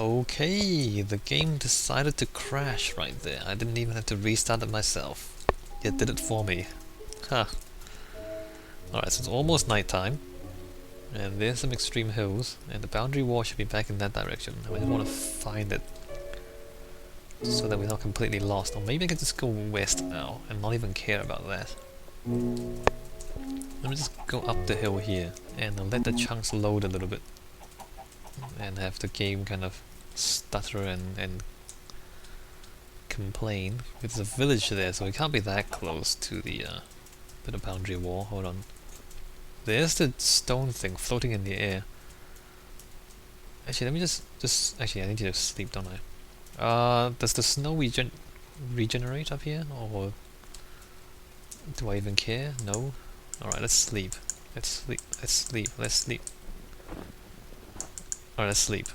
Okay, the game decided to crash right there. I didn't even have to restart it myself. It did it for me. Huh. Alright, so it's almost nighttime. And there's some extreme hills. And the boundary wall should be back in that direction. I just want to find it. So that we're not completely lost. Or maybe I could just go west now and not even care about that. Let me just go up the hill here. And let the chunks load a little bit. And have the game kind of stutter and complain. There's a village there, so we can't be that close to the boundary wall. Hold on. There's the stone thing floating in the air. Actually, let me just actually I need to sleep, don't I? Does the snow regenerate up here, or do I even care? No. All right, let's sleep. Let's sleep. Let's sleep. Let's sleep. All right, let's sleep.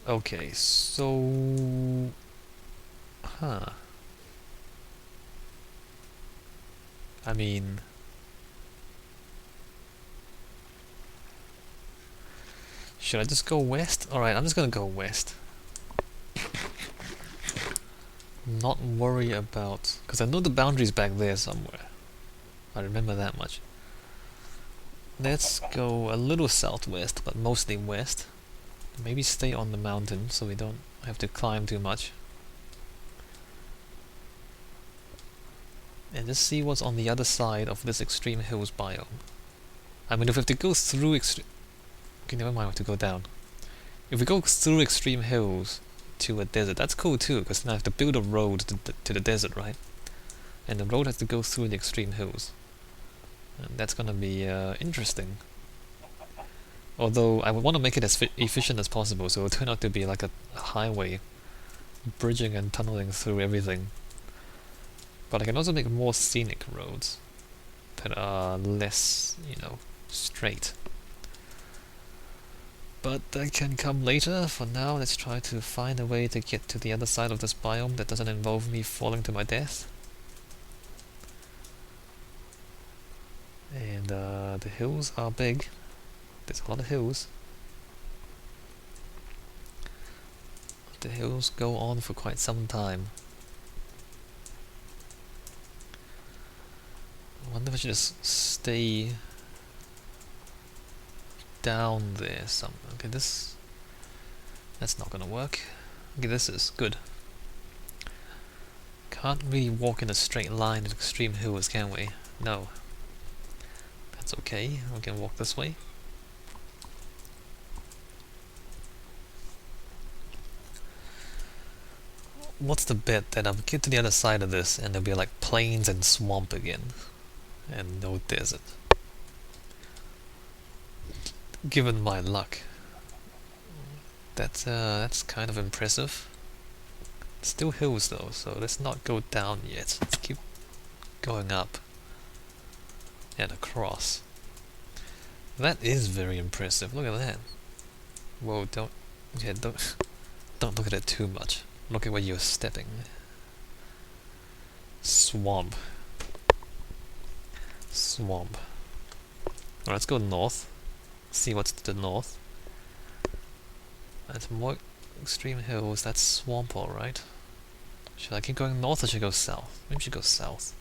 Okay, so... Huh. I mean... Should I just go west? Alright, I'm just gonna go west. Not worry about... Because I know the boundary's back there somewhere. I remember that much. Let's go a little southwest, but mostly west. Maybe stay on the mountain so we don't have to climb too much. And just see what's on the other side of this extreme hills biome. I mean, if we have to go through extreme... Okay, never mind, we have to go down. If we go through extreme hills to a desert, that's cool too, because then I have to build a road to the desert, right? And the road has to go through the extreme hills. And that's gonna be interesting. Although I would want to make it as efficient as possible, so it'll turn out to be like a highway, bridging and tunneling through everything. But I can also make more scenic roads that are less, you know, straight. But that can come later. For now, let's try to find a way to get to the other side of this biome that doesn't involve me falling to my death. And the hills are big. There's a lot of hills. The hills go on for quite some time. I wonder if I should just stay down there some. Okay, that's not gonna work. Okay, this is good. Can't really walk in a straight line in extreme hills, can we? No. That's okay, we can walk this way. What's the bet that I'll get to the other side of this and there'll be like plains and swamp again, and no desert? Given my luck, that's kind of impressive. Still hills though, so let's not go down yet. Let's keep going up and across. That is very impressive. Look at that. Whoa! Don't look at it too much. Look at where you're stepping. Swamp. Swamp. Alright, let's go north. See what's to the north. That's more extreme hills. That's swamp, alright. Should I keep going north or should I go south? Maybe we should go south.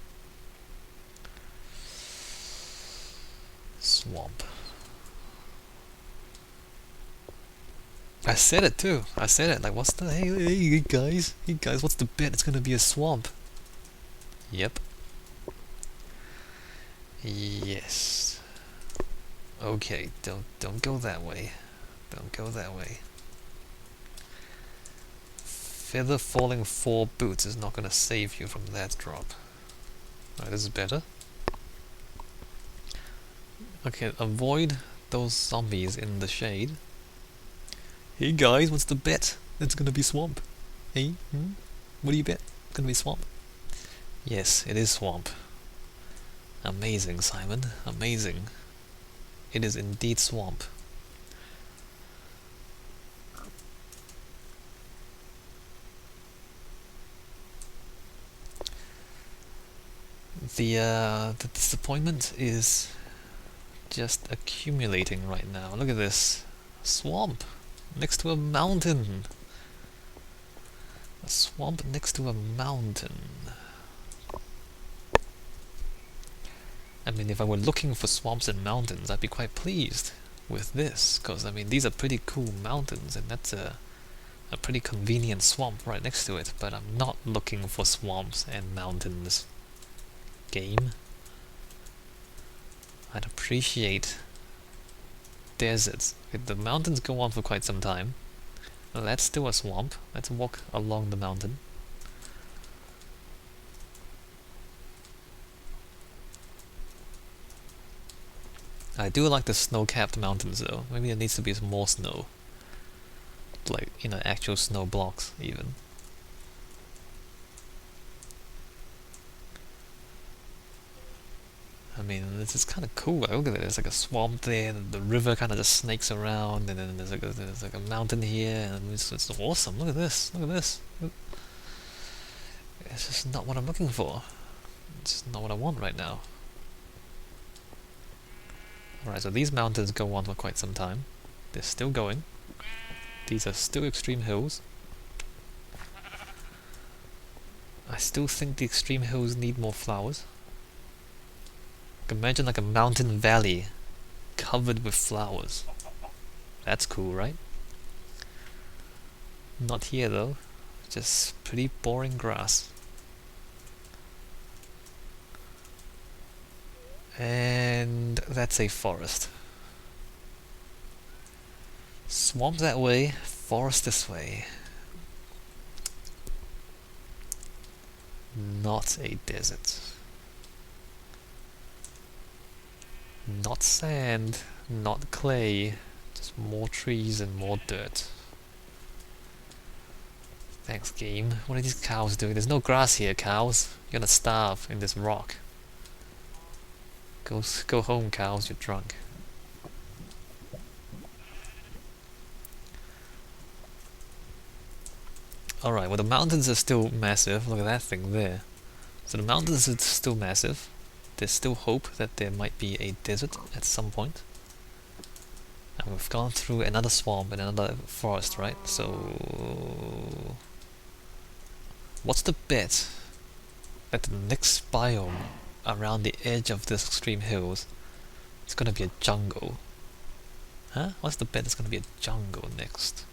Swamp. I said it too. I said it. Like, what's the hey guys, what's the bet? It's gonna be a swamp. Yep. Yes. Okay. Don't go that way. Don't go that way. Feather falling 4 boots is not gonna save you from that drop. Alright, this is better. Okay, avoid those zombies in the shade. Hey guys, what's the bet? It's gonna be swamp. Hey? What do you bet? It's gonna be swamp. Yes, it is swamp. Amazing, Simon. Amazing. It is indeed swamp. The disappointment is just accumulating right now. Look at this swamp next to a mountain. A swamp next to a mountain. I mean, if I were looking for swamps and mountains, I'd be quite pleased with this, because I mean, these are pretty cool mountains, and that's a pretty convenient swamp right next to it. But I'm not looking for swamps and mountains. Game. I'd appreciate deserts. If the mountains go on for quite some time, let's do a swamp. Let's walk along the mountain. I do like the snow-capped mountains though. Maybe there needs to be some more snow. Like, you know, actual snow blocks even. I mean, this is kind of cool. Look at it. There's like a swamp there, and the river kind of just snakes around, and then there's like a mountain here, and it's awesome. Look at this. Look at this. It's just not what I'm looking for. It's not what I want right now. Alright, so these mountains go on for quite some time. They're still going. These are still extreme hills. I still think the extreme hills need more flowers. Imagine like a mountain valley covered with flowers. That's cool, right? Not here though. Just pretty boring grass. And that's a forest. Swamp that way, forest this way. Not a desert. Not sand, not clay, just more trees and more dirt. Thanks, game. What are these cows doing? There's no grass here, cows. You're gonna starve in this rock. Go home, cows, you're drunk. Alright, well the mountains are still massive. Look at that thing there. So the mountains are still massive. There's still hope that there might be a desert at some point. And we've gone through another swamp and another forest, right? So what's the bet that the next biome around the edge of this extreme hills is gonna be a jungle? Huh? What's the bet it's gonna be a jungle next?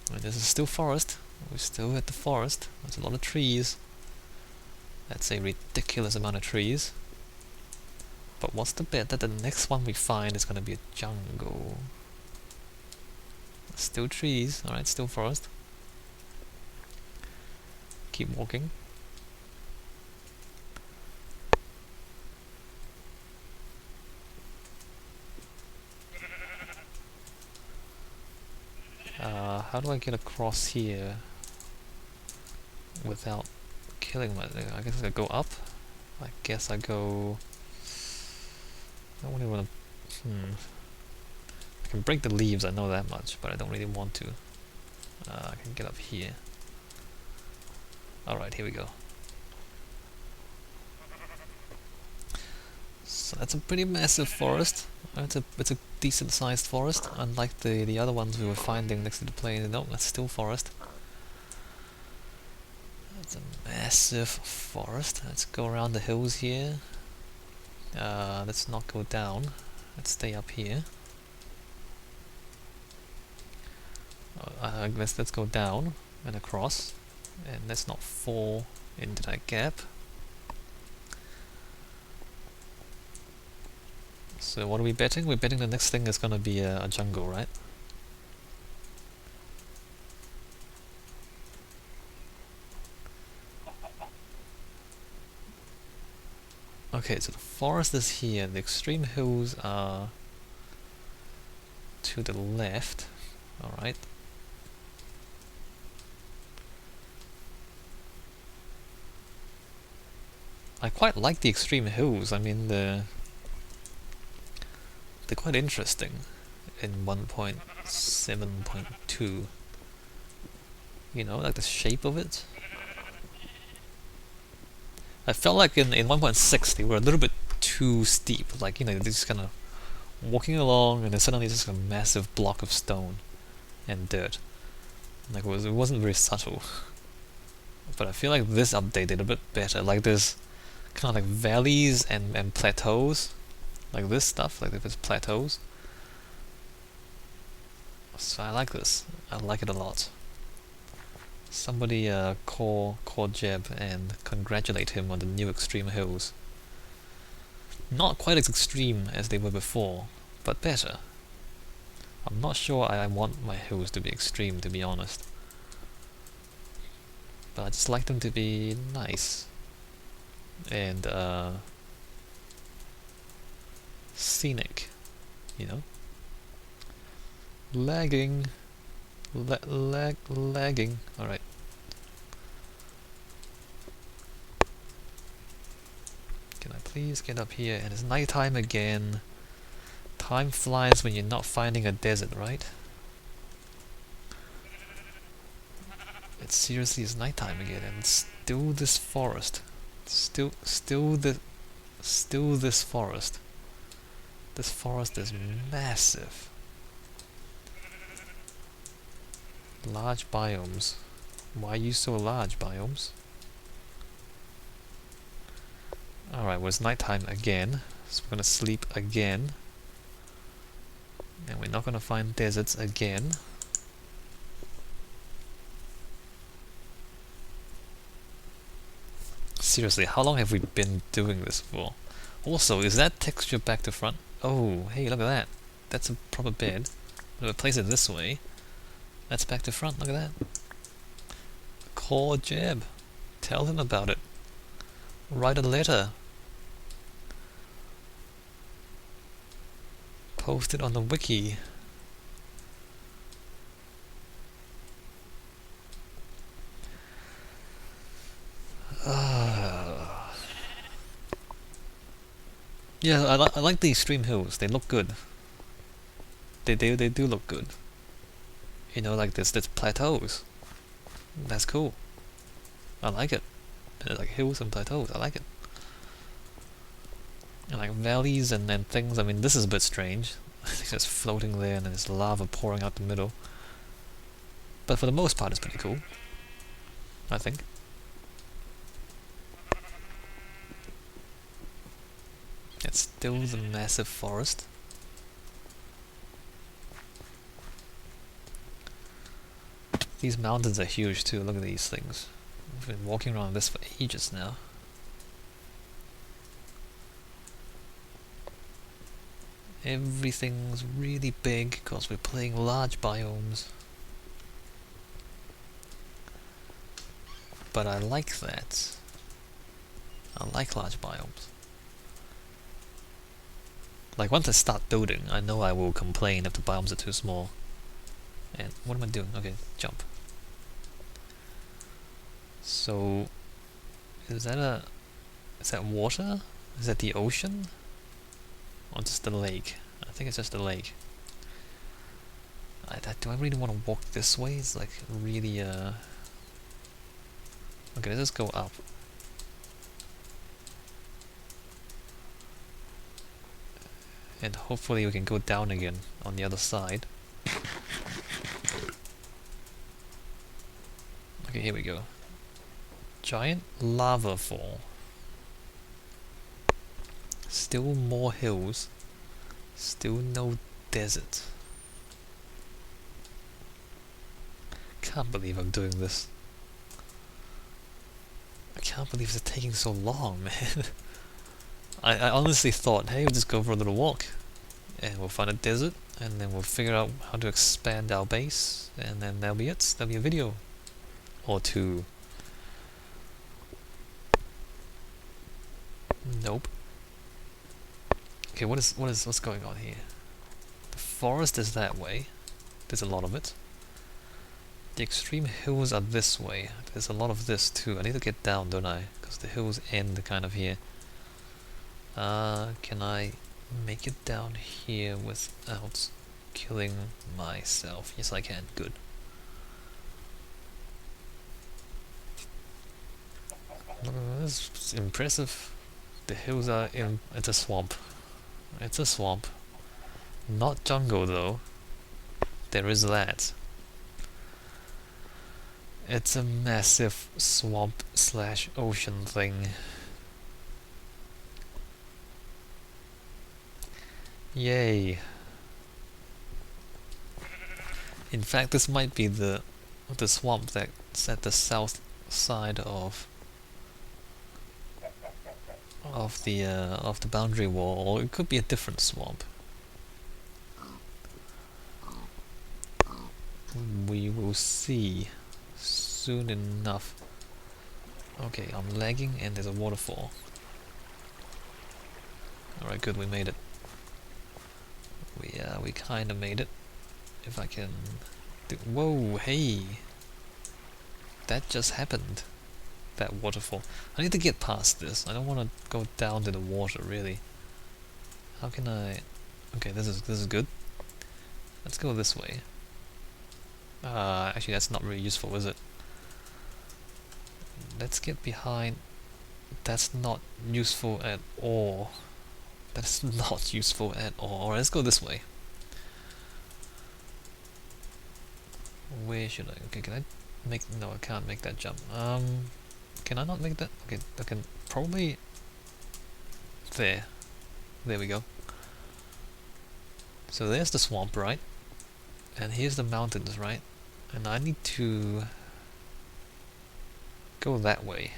I mean, this is still forest. We're still at the forest. There's a lot of trees. That's a ridiculous amount of trees. But what's the bet that the next one we find is gonna be a jungle? Still trees, alright, still forest. Keep walking. How do I get across here without killing my... I guess I go up? I guess I go... I don't really want to... I can break the leaves, I know that much, but I don't really want to. I can get up here. Alright, here we go. So that's a pretty massive forest. It's a decent sized forest, unlike the other ones we were finding next to the plane. No, that's still forest. That's a massive forest. Let's go around the hills here. Let's not go down. Let's stay up here. Let's go down and across, and let's not fall into that gap. So what are we betting? We're betting the next thing is gonna be a jungle, right? Okay, so the forest is here, the extreme hills are to the left, alright. I quite like the extreme hills. I mean, they're quite interesting in 1.7.2. You know, like the shape of it. I felt like in 1.6 they were a little bit too steep. Like, you know, they're just kind of walking along and then suddenly just a massive block of stone and dirt. Like it wasn't very subtle. But I feel like this update did a bit better. Like there's kind of like valleys and plateaus. Like this stuff, like there's plateaus. So I like this. I like it a lot. Somebody call Jeb and congratulate him on the new extreme hills. Not quite as extreme as they were before, but better. I'm not sure I want my hills to be extreme, to be honest. But I just like them to be nice. And scenic, you know? Lagging. Lagging. Alright. Can I please get up here? And it's nighttime again. Time flies when you're not finding a desert, right? It seriously is nighttime again, and still this forest. Still this forest. This forest is massive. Large biomes. Why are you so large, biomes? Alright, well it's nighttime again, so we're gonna sleep again. And we're not gonna find deserts again. Seriously, how long have we been doing this for? Also, is that texture back to front? Oh, hey, look at that. That's a proper bed. I'm gonna place it this way. That's back to front, look at that. Call Jeb. Tell him about it. Write a letter. Post it on the wiki. Yeah, I like the extreme hills. They look good. They do look good. You know, like this plateaus. That's cool. I like it. Like hills and plateaus. I like it. And like valleys and things. I mean, this is a bit strange. It's just floating there and then there's lava pouring out the middle. But for the most part, it's pretty cool. I think. It's still the massive forest. These mountains are huge too, look at these things. I've been walking around this for ages now. Everything's really big because we're playing large biomes. But I like that. I like large biomes. Like once I start building, I know I will complain if the biomes are too small. And what am I doing? Okay, jump. So is that water? Is that the ocean? Or just the lake? I think it's just the lake. Do I really want to walk this way? It's like really okay, let's just go up. And hopefully we can go down again on the other side. Okay, here we go. Giant lava fall. Still more hills. Still no desert. Can't believe I'm doing this. I can't believe it's taking so long, man. I honestly thought, hey, we'll just go for a little walk. And we'll find a desert, and then we'll figure out how to expand our base, and then that'll be it. That'll be a video. Or two. Nope. Okay, what's going on here? The forest is that way. There's a lot of it. The extreme hills are this way. There's a lot of this too. I need to get down, don't I? Because the hills end kind of here. Can I make it down here without killing myself? Yes, I can. Good. Look, this is impressive. The hills are in... It's a swamp. It's a swamp. Not jungle though. There is that. It's a massive swamp slash ocean thing. Yay. In fact, this might be the swamp that's at the south side of the boundary wall, or it could be a different swamp. We will see soon enough. Okay, I'm lagging and there's a waterfall. Alright, good, we made it. We kinda made it. If I can do... Whoa, hey! That just happened. That waterfall. I need to get past this. I don't want to go down to the water, really. How can I... Okay, this is good. Let's go this way. Actually, that's not really useful, is it? Let's get behind... That's not useful at all. That's not useful at all. Alright, let's go this way. Where should I... Okay, can I make... No, I can't make that jump. Can I not make that? Okay, I can probably... There. There we go. So there's the swamp, right? And here's the mountains, right? And I need to... go that way.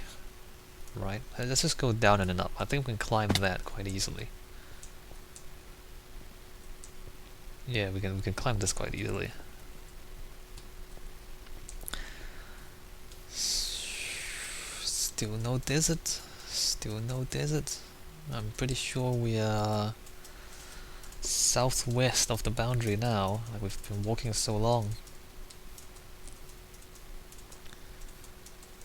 Right? Let's just go down and up. I think we can climb that quite easily. Yeah, we can climb this quite easily. Still no desert. Still no desert. I'm pretty sure we are southwest of the boundary now. Like we've been walking so long.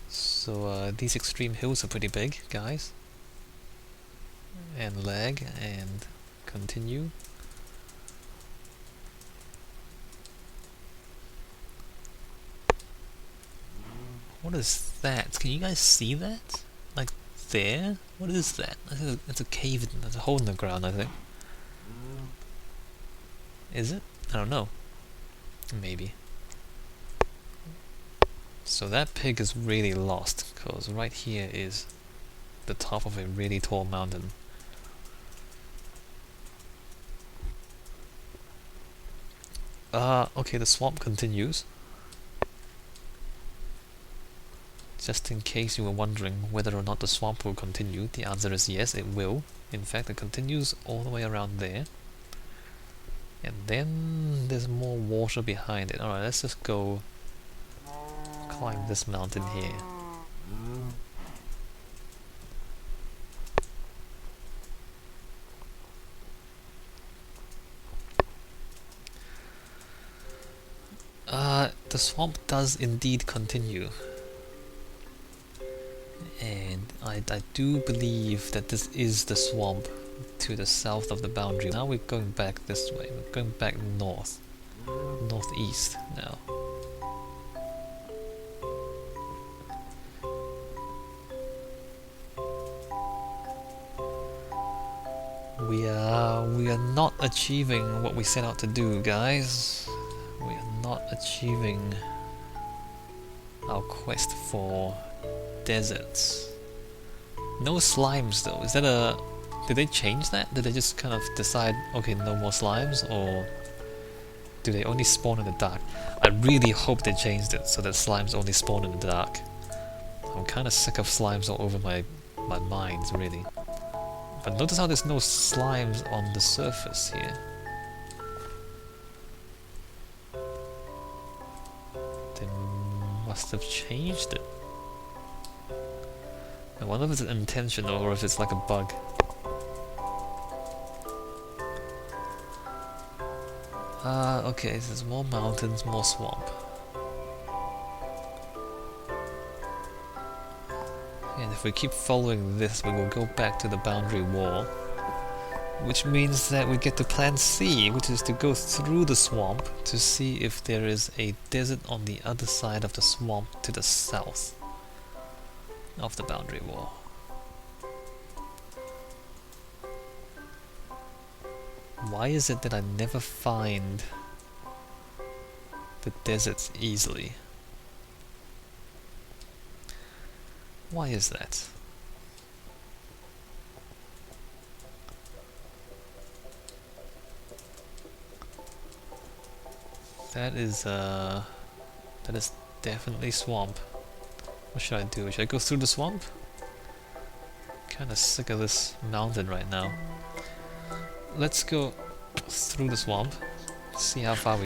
So these extreme hills are pretty big, guys. And lag and continue. What is that? Can you guys see that? Like there? What is that? It's a cave. There's a hole in the ground, I think. Is it? I don't know. Maybe. So that pig is really lost, because right here is the top of a really tall mountain. Okay, the swamp continues. Just in case you were wondering whether or not the swamp will continue, the answer is yes, it will. In fact, it continues all the way around there. And then there's more water behind it. Alright, let's just go climb this mountain here. The swamp does indeed continue. And I do believe that this is the swamp to the south of the boundary. Now we're going back this way. We're going back north. Northeast now. We are not achieving what we set out to do, guys. We are not achieving our quest for deserts. No slimes though. Is that a... Did they change that? Did they just kind of decide, okay, no more slimes, or do they only spawn in the dark? I really hope they changed it so that slimes only spawn in the dark. I'm kind of sick of slimes all over my mines, really. But notice how there's no slimes on the surface here. They must have changed it. I wonder if it's intentional or if it's like a bug. Okay, so there's more mountains, more swamp. And if we keep following this, we will go back to the boundary wall. Which means that we get to plan C, which is to go through the swamp to see if there is a desert on the other side of the swamp to the south. of the boundary wall. Why is it that I never find the deserts easily? Why is that? That is definitely swamp. What should I do? Should I go through the swamp? Kinda sick of this mountain right now. Let's go through the swamp, see how far we